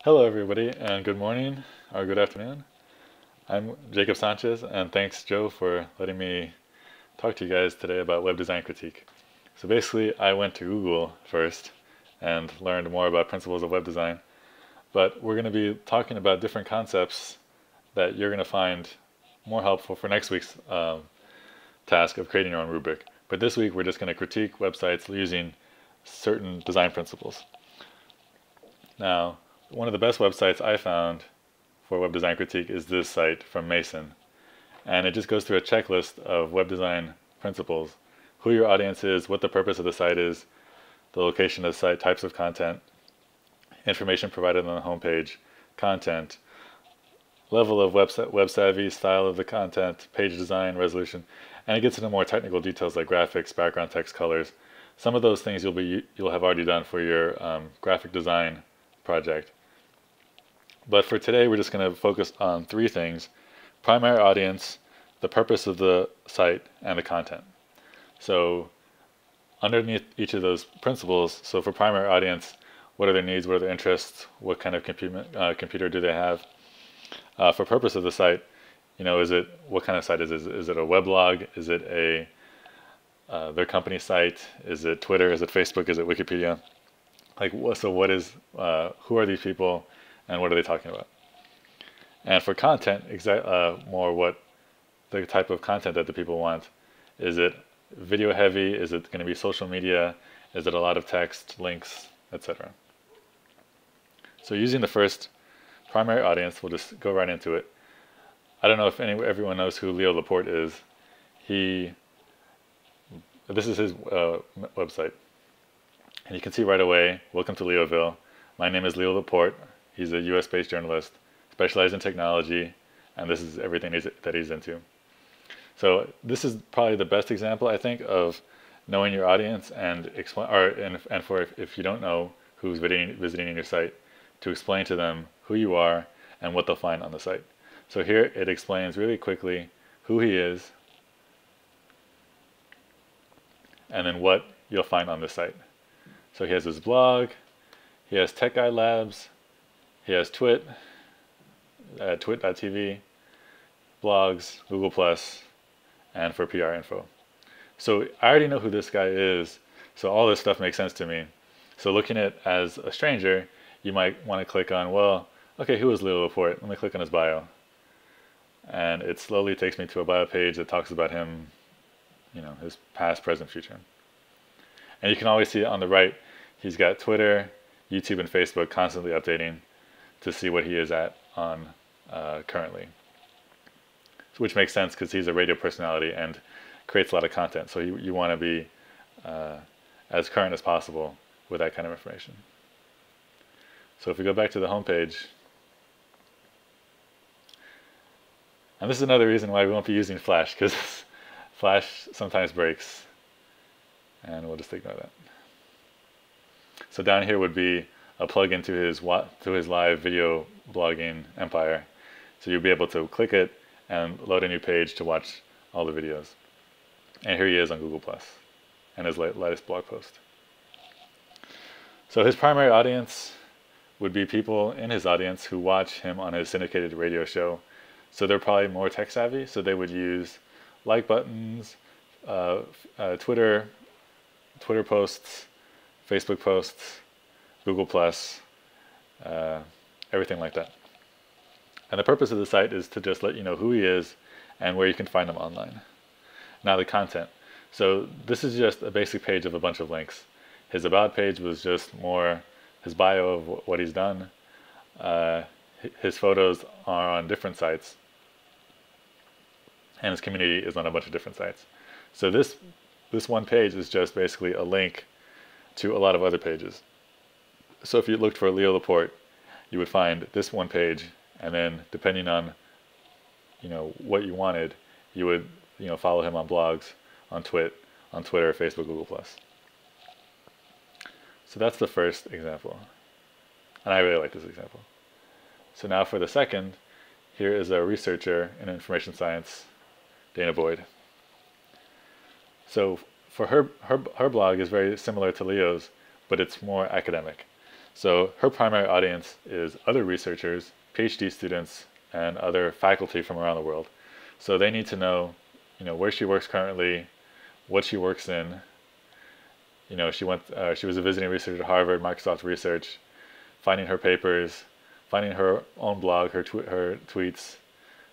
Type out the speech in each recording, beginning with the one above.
Hello, everybody, and good morning or good afternoon. I'm Jacob Sanchez, and thanks, Joe, for letting me talk to you guys today about web design critique. So basically, I went to Google first and learned more about principles of web design, but we're going to be talking about different concepts that you're going to find more helpful for next week's task of creating your own rubric. But this week, we're just going to critique websites using certain design principles. Now, one of the best websites I found for web design critique is this site from Mason. And it just goes through a checklist of web design principles, who your audience is, what the purpose of the site is, the location of the site, types of content, information provided on the homepage, content, level of web savvy, style of the content, page design, resolution, and it gets into more technical details like graphics, background text, colors. Some of those things you'll have already done for your graphic design project. But for today, we're just going to focus on three things: primary audience, the purpose of the site, and the content. So underneath each of those principles, so for primary audience, what are their needs, what are their interests, what kind of computer do they have? For purpose of the site, what kind of site is it? Is it a weblog? Is it their company site? Is it Twitter? Is it Facebook? Is it Wikipedia? Who are these people, and what are they talking about? And for content, more what the type of content that the people want. Is it video heavy? Is it going to be social media? Is it a lot of text, links, etc.? So using the first primary audience, we'll just go right into it. I don't know if everyone knows who Leo Laporte is. This is his website. And you can see right away, welcome to Leoville. My name is Leo Laporte. He's a US-based journalist, specialized in technology, and this is everything that he's into. So this is probably the best example, I think, of knowing your audience and if you don't know who's visiting your site, to explain to them who you are and what they'll find on the site. So here it explains really quickly who he is and then what you'll find on the site. So he has his blog, he has Tech Guide Labs, he has twit, twit.tv, blogs, Google+, and for PR info. So I already know who this guy is, so all this stuff makes sense to me. So looking at it as a stranger, you might want to click on, well, okay, who is Leo Laporte? Let me click on his bio. And it slowly takes me to a bio page that talks about him, his past, present, future. And you can always see on the right, he's got Twitter, YouTube, and Facebook constantly updating to see what he is at on currently. Which makes sense because he's a radio personality and creates a lot of content. So you want to be as current as possible with that kind of information. So if we go back to the home page, and this is another reason why we won't be using Flash, because Flash sometimes breaks, and we'll just ignore that. So down here would be a plug-in to his live video blogging empire. So you'll be able to click it and load a new page to watch all the videos. And here he is on Google+, and his latest blog post. So his primary audience would be people in his audience who watch him on his syndicated radio show. So they're probably more tech savvy, so they would use like buttons, Twitter posts, Facebook posts, Google+, everything like that. And the purpose of the site is to just let you know who he is and where you can find him online. Now the content. So this is just a basic page of a bunch of links. His about page was just more his bio of what he's done. His photos are on different sites, and his community is on a bunch of different sites. So this one page is just basically a link to a lot of other pages. So if you looked for Leo Laporte, you would find this one page, and then depending on what you wanted, you would follow him on blogs, on Twitter, Facebook, Google+. So that's the first example, and I really like this example. So now for the second, here is a researcher in information science, Dana Boyd. So for her blog is very similar to Leo's, but it's more academic. So her primary audience is other researchers, PhD students, and other faculty from around the world. So they need to know, where she works currently, what she works in. She was a visiting researcher at Harvard, Microsoft Research, finding her papers, finding her own blog, her tweets,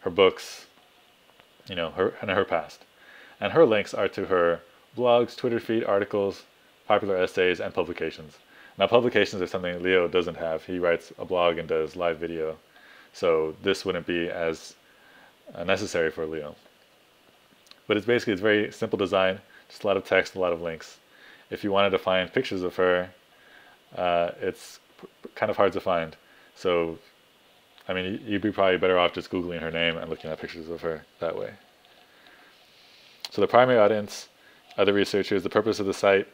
her books, her past. And her links are to her blogs, Twitter feed, articles, popular essays, and publications. Now, publications are something Leo doesn't have. He writes a blog and does live video, so this wouldn't be as necessary for Leo. But it's very simple design, just a lot of text, a lot of links. If you wanted to find pictures of her, it's kind of hard to find. So, I mean, you'd be probably better off just Googling her name and looking at pictures of her that way. So the primary audience, other researchers, the purpose of the site,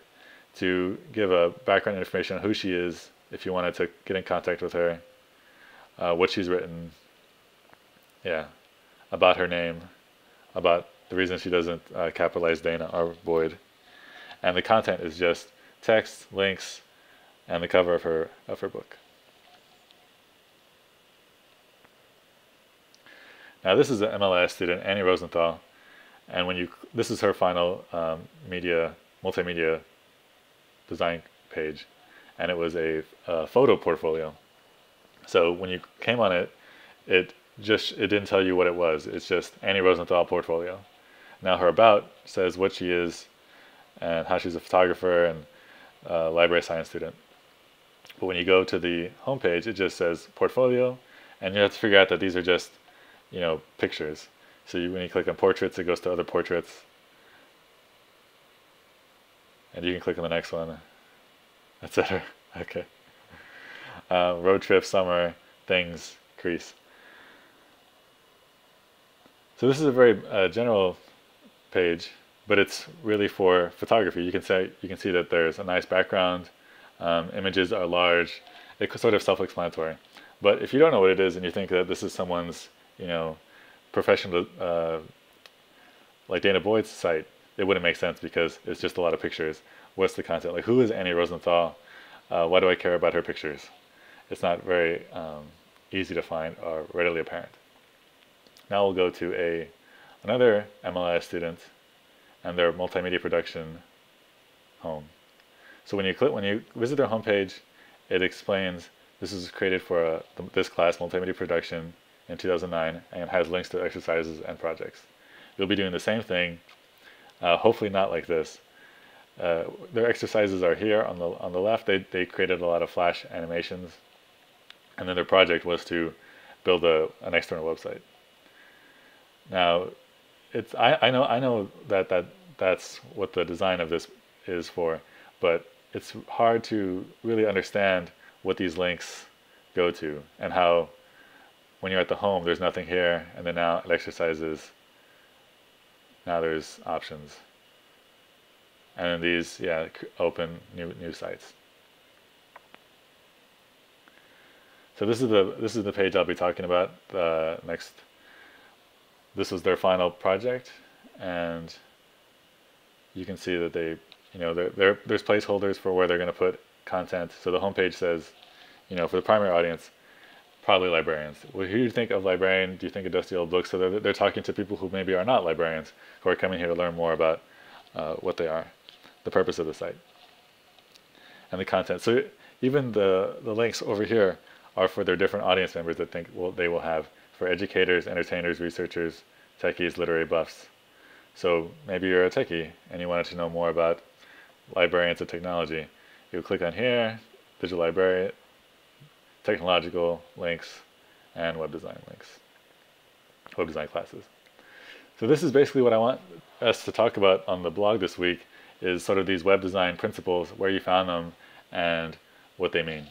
to give a background information on who she is, if you wanted to get in contact with her, what she's written, about her name, about the reason she doesn't capitalize Dana or Boyd. And the content is just text, links, and the cover of her book. Now this is an MLS student, Annie Rosenthal, and this is her final multimedia design page, and it was a photo portfolio. So when you came on it, it didn't tell you what it was. It's just Annie Rosenthal portfolio. Now her about says what she is and how she's a photographer and library science student. But when you go to the homepage, it just says portfolio, and you have to figure out that these are just pictures. So when you click on portraits, it goes to other portraits, and you can click on the next one, etc. Okay. Road trip, summer, things, crease. So this is a very general page, but it's really for photography. You can see that there's a nice background, images are large. It's sort of self-explanatory. But if you don't know what it is and you think that this is someone's professional, like Dana Boyd's site, it wouldn't make sense because it's just a lot of pictures. What's the content? Like, who is Annie Rosenthal? Why do I care about her pictures? It's not very easy to find or readily apparent. Now we'll go to another MLIS student and their multimedia production home. So when you visit their homepage, it explains this is created for this class, multimedia production, in 2009, and has links to exercises and projects. You'll be doing the same thing, hopefully not like this. Their exercises are here on the left. They created a lot of Flash animations, and then their project was to build an external website. Now, I know that's what the design of this is for, but it's hard to really understand what these links go to and how, when you're at the home, there's nothing here, and then now it exercises. Now there's options, and then these open new sites. So this is the page I'll be talking about next. This was their final project, and you can see that there's placeholders for where they're going to put content. So the homepage says, for the primary audience, probably librarians. Well, who do you think of librarian? Do you think of dusty old books? So they're talking to people who maybe are not librarians, who are coming here to learn more about what they are, the purpose of the site, and the content. So even the links over here are for their different audience members that they will have, for educators, entertainers, researchers, techies, literary buffs. So maybe you're a techie and you wanted to know more about librarians of technology. You click on here, digital library, technological links, and web design links, web design classes. So this is basically what I want us to talk about on the blog this week, is sort of these web design principles, where you found them, and what they mean.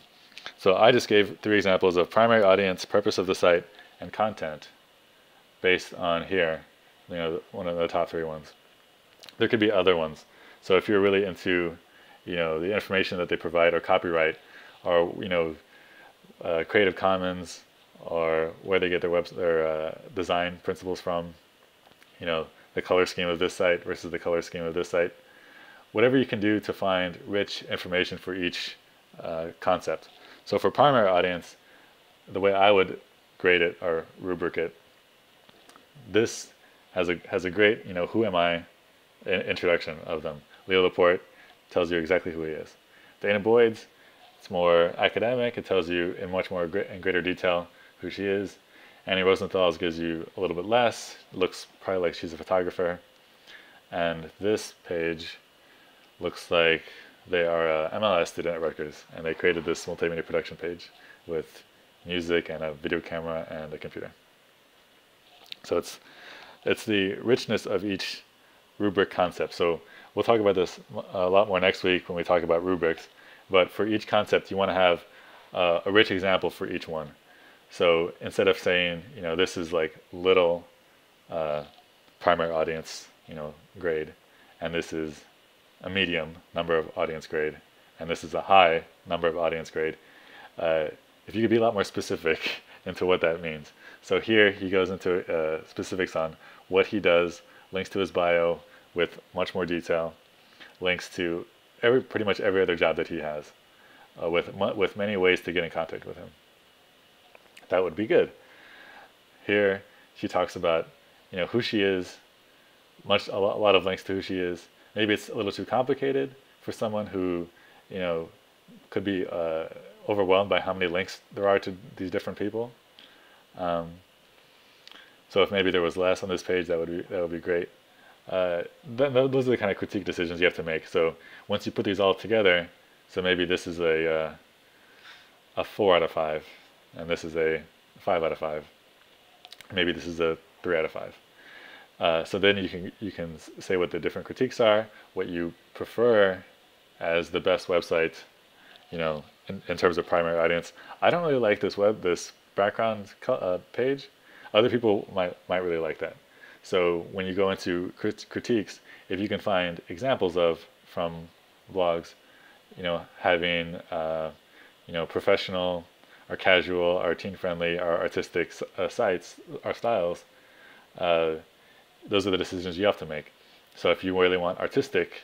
So I just gave 3 examples of primary audience, purpose of the site, and content based on here, one of the top 3 ones. There could be other ones. So if you're really into, the information that they provide, or copyright, or Creative Commons, or where they get their design principles from, the color scheme of this site versus the color scheme of this site, whatever you can do to find rich information for each concept. So for primary audience, the way I would grade it or rubric it, this has a great, who am I introduction of them. Leo Laporte tells you exactly who he is. Dana Boyd's, it's more academic. It tells you in much more in greater detail who she is. Annie Rosenthal's gives you a little bit less. It looks probably like she's a photographer. And this page looks like they are a MLS student at Rutgers, and they created this multimedia production page with music and a video camera and a computer. So it's the richness of each rubric concept. So we'll talk about this a lot more next week when we talk about rubrics. But for each concept, you want to have a rich example for each one. So instead of saying, this is like little primary audience, grade, and this is a medium number of audience grade, and this is a high number of audience grade, if you could be a lot more specific into what that means. So here he goes into specifics on what he does, links to his bio with much more detail, links to pretty much every other job that he has, with many ways to get in contact with him. That would be good. Here she talks about who she is, a lot of links to who she is. Maybe it's a little too complicated for someone who could be overwhelmed by how many links there are to these different people. So if maybe there was less on this page, that would be great. Those are the kind of critique decisions you have to make. So once you put these all together, so maybe this is a 4 out of 5, and this is a 5 out of 5. Maybe this is a 3 out of 5. So then you can say what the different critiques are, what you prefer as the best website, in terms of primary audience. I don't really like this background page. Other people might really like that. So when you go into critiques, if you can find examples from blogs, having professional or casual or teen friendly or artistic sites or styles, those are the decisions you have to make. So if you really want artistic,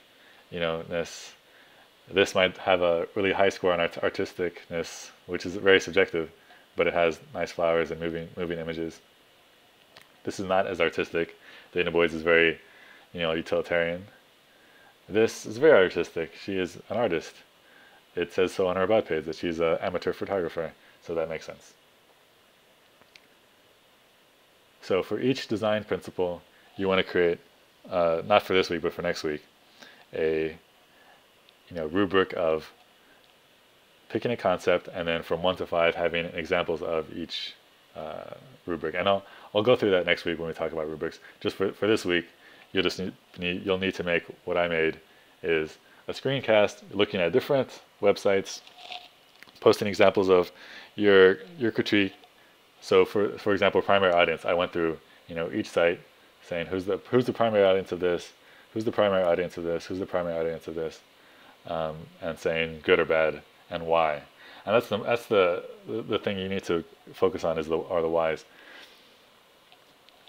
this might have a really high score on artisticness, which is very subjective, but it has nice flowers and moving images. This is not as artistic. Dana Boyd's is very, utilitarian. This is very artistic. She is an artist. It says so on her about page that she's an amateur photographer, so that makes sense. So for each design principle, you want to create, not for this week, but for next week, a rubric of picking a concept, and then from 1 to 5 having examples of each rubric. And I'll go through that next week when we talk about rubrics. Just for this week, you'll need to make what I made is a screencast looking at different websites, posting examples of your critique. So for example, primary audience, I went through each site saying who's the primary audience of this, who's the primary audience of this, who's the primary audience of this, and saying good or bad and why. And that's the thing you need to focus on are the whys.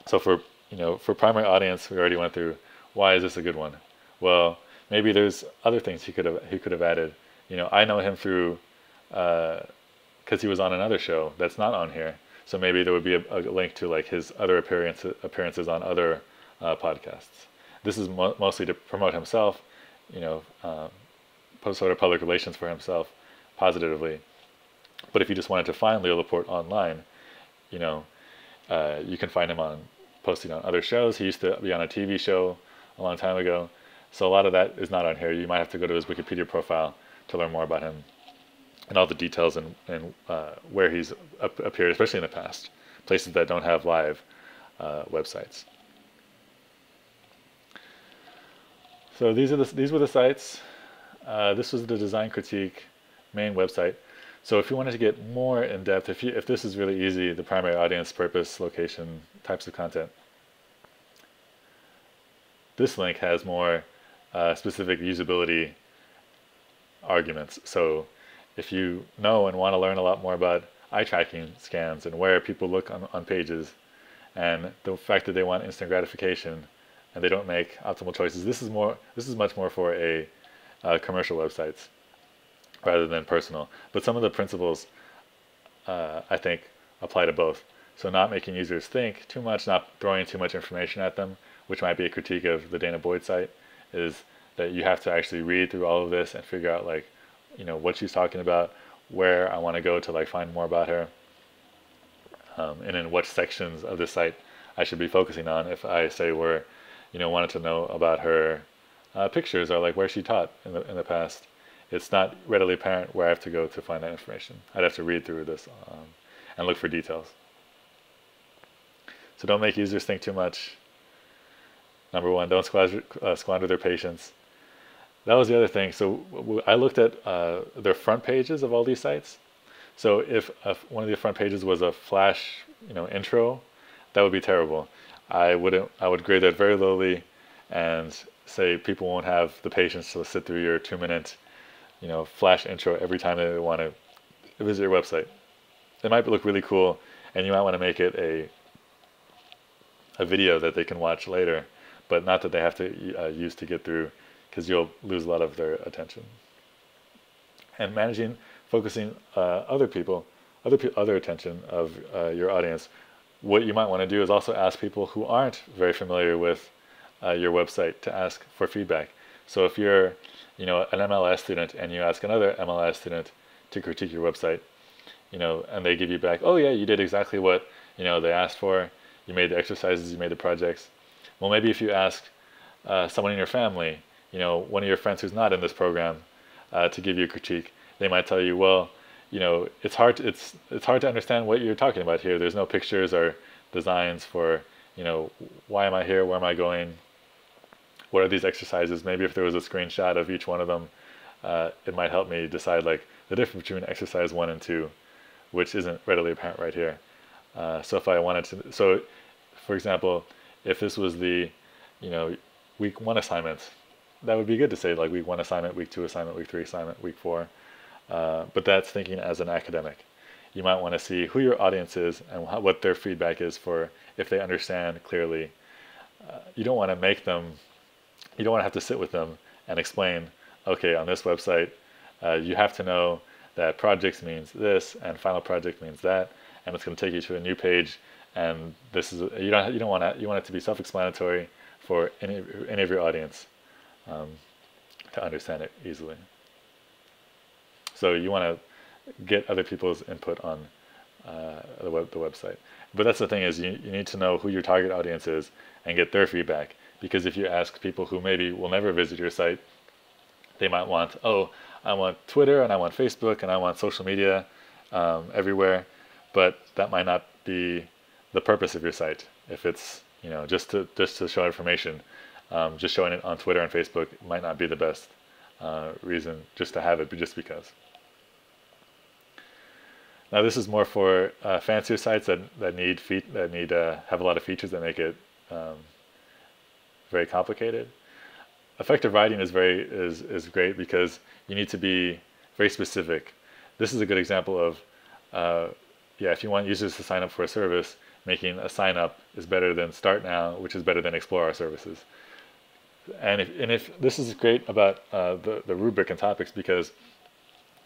So for primary audience, we already went through why is this a good one. Well, maybe there's other things he could have added. I know him through because he was on another show that's not on here. So maybe there would be a link to like his other appearances on other podcasts. This is mostly to promote himself, sort of public relations for himself positively. But if you just wanted to find Leo Laporte online, you can find him posting on other shows. He used to be on a TV show a long time ago. So a lot of that is not on here. You might have to go to his Wikipedia profile to learn more about him and all the details and where he's appeared, especially in the past, places that don't have live websites. So these were the sites. This was the Design Critique main website. So if you wanted to get more in depth, if this is really easy, the primary audience, purpose, location, types of content, this link has more specific usability arguments. So if you know and want to learn a lot more about eye tracking scans and where people look on pages, and the fact that they want instant gratification and they don't make optimal choices, this is much more for a commercial websites. rather than personal. But some of the principles, I think, apply to both. So not making users think too much, not throwing too much information at them, which might be a critique of the Dana Boyd site, is that you have to actually read through all of this and figure out, like, what she's talking about, where I want to go to like find more about her, and in what sections of the site I should be focusing on. If I say wanted to know about her pictures or like where she taught in the past, it's not readily apparent where I have to go to find that information. I'd have to read through this and look for details. So don't make users think too much. Number one, don't squander their patience. That was the other thing. So I looked at their front pages of all these sites. So if one of the front pages was a flash, intro, that would be terrible. I would grade that very lowly and say people won't have the patience to sit through your 2-minute, flash intro every time they want to visit your website. It might look really cool, and you might want to make it a video that they can watch later, but not that they have to use to get through, because you'll lose a lot of their attention. And focusing other attention of your audience. What you might want to do is also ask people who aren't very familiar with your website to ask for feedback. So if you're, an MLS student and you ask another MLS student to critique your website, and they give you back, oh yeah, you did exactly what they asked for. You made the exercises, you made the projects. Well, maybe if you ask someone in your family, one of your friends who's not in this program, to give you a critique, they might tell you, well, it's hard to understand what you're talking about here. There's no pictures or designs for, why am I here? Where am I going? What are these exercises? Maybe if there was a screenshot of each one of them, it might help me decide like the difference between exercise 1 and 2, which isn't readily apparent right here. So if I wanted to, for example, if this was the, week 1 assignment, that would be good to say like week 1 assignment, week 2 assignment, week 3 assignment, week 4. But that's thinking as an academic. You might want to see who your audience is and what their feedback is for if they understand clearly. You don't want to have to sit with them and explain, okay, on this website, you have to know that projects means this and final project means that, and it's going to take you to a new page, and this is you want it to be self-explanatory for any of your audience to understand it easily. So you want to get other people's input on the website. But that's the thing, is you need to know who your target audience is and get their feedback. Because if you ask people who maybe will never visit your site, they might want, oh, I want Twitter and I want Facebook and I want social media everywhere. But that might not be the purpose of your site. If it's just to show information, just showing it on Twitter and Facebook might not be the best reason just to have it, but just because. Now this is more for fancier sites that have a lot of features that make it very complicated. Effective writing is great because you need to be very specific. This is a good example of if you want users to sign up for a service, making a sign up is better than start now, which is better than explore our services. And if this is great about the rubric and topics, because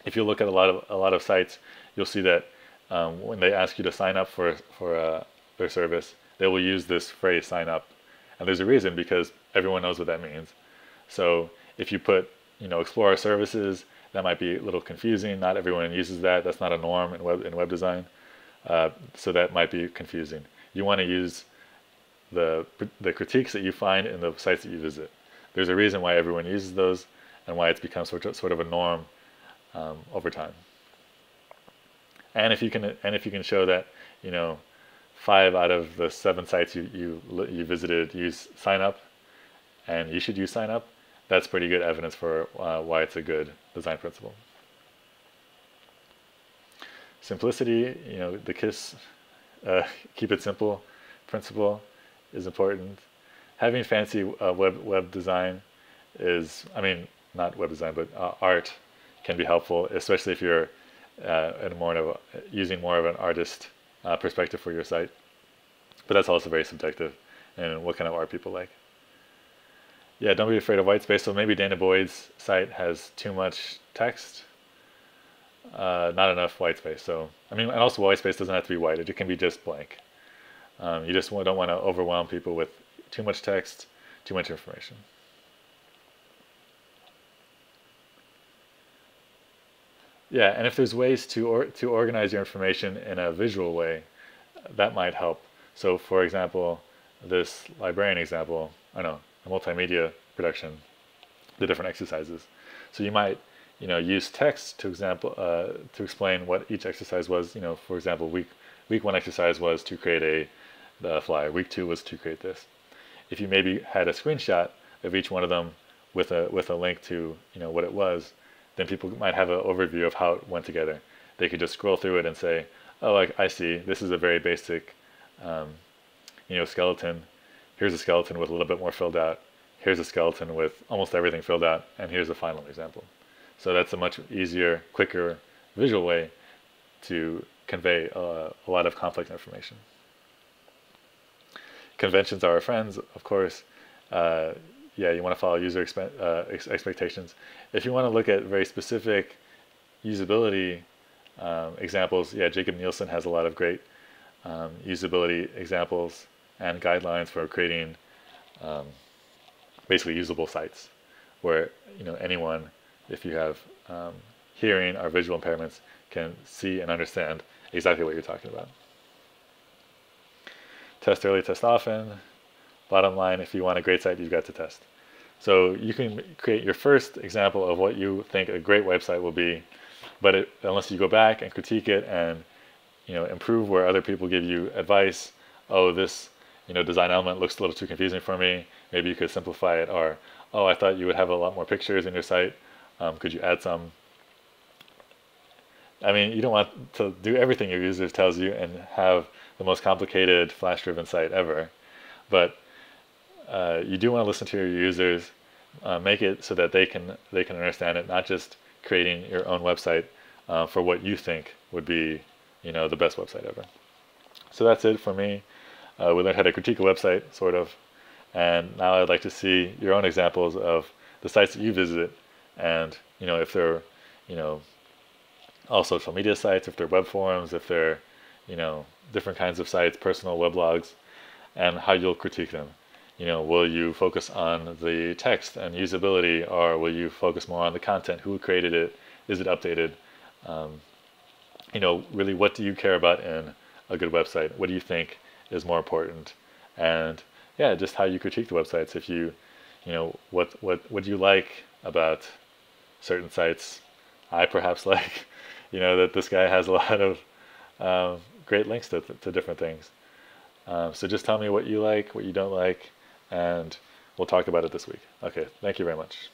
if you look at a lot of sites, you'll see that when they ask you to sign up for their service, they will use this phrase "sign up," and there's a reason, because everyone knows what that means. So if you put explore our services, that might be a little confusing. Not everyone uses that. That's not a norm in web design, so that might be confusing. You want to use the critiques that you find in the sites that you visit. There's a reason why everyone uses those and why it's become sort of a norm over time. And if you can show that 5 out of the 7 sites you visited use sign up, and you should use sign up, that's pretty good evidence for why it's a good design principle. Simplicity, the KISS, keep it simple principle is important. Having fancy web design is, not web design, but art can be helpful, especially if you're using more of an artist perspective for your site. But that's also very subjective, and what kind of art people like. Yeah, don't be afraid of white space. So maybe Dana Boyd's site has too much text, not enough white space. So, I mean, and also white space doesn't have to be white. It can be just blank. You just don't want to overwhelm people with too much text, too much information. Yeah, and if there's ways to organize your information in a visual way, that might help. So, for example, this librarian example, I know, a multimedia production, the different exercises. So you might, use text to explain what each exercise was. For example, week one exercise was to create the flyer. Week two was to create this. If you maybe had a screenshot of each one of them with a link to what it was, then people might have an overview of how it went together. They could just scroll through it and say, oh, I see. This is a very basic, skeleton. Here's a skeleton with a little bit more filled out. Here's a skeleton with almost everything filled out, and here's the final example. So that's a much easier, quicker visual way to convey a lot of complex information. Conventions are our friends, of course. Yeah, you want to follow user expectations. If you want to look at very specific usability examples, yeah, Jacob Nielsen has a lot of great usability examples and guidelines for creating basically usable sites, where anyone, if you have hearing or visual impairments, can see and understand exactly what you're talking about. Test early, test often. Bottom line, if you want a great site, you've got to test. So you can create your first example of what you think a great website will be, but unless you go back and critique it and improve where other people give you advice, oh, this design element looks a little too confusing for me, maybe you could simplify it, or oh, I thought you would have a lot more pictures in your site, could you add some? I mean, you don't want to do everything your user tells you and have the most complicated Flash-driven site ever, but you do want to listen to your users, make it so that they can understand it, not just creating your own website for what you think would be the best website ever. So that's it for me. We learned how to critique a website, sort of, and now I'd like to see your own examples of the sites that you visit, and if they're all social media sites, if they're web forums, if they're different kinds of sites, personal weblogs, and how you'll critique them. Will you focus on the text and usability, or will you focus more on the content? Who created it? Is it updated? Really, what do you care about in a good website? What do you think is more important? And yeah, just how you critique the websites. If what do you like about certain sites? I perhaps like, that this guy has a lot of great links to different things. So just tell me what you like, what you don't like, and we'll talk about it this week. Okay, thank you very much.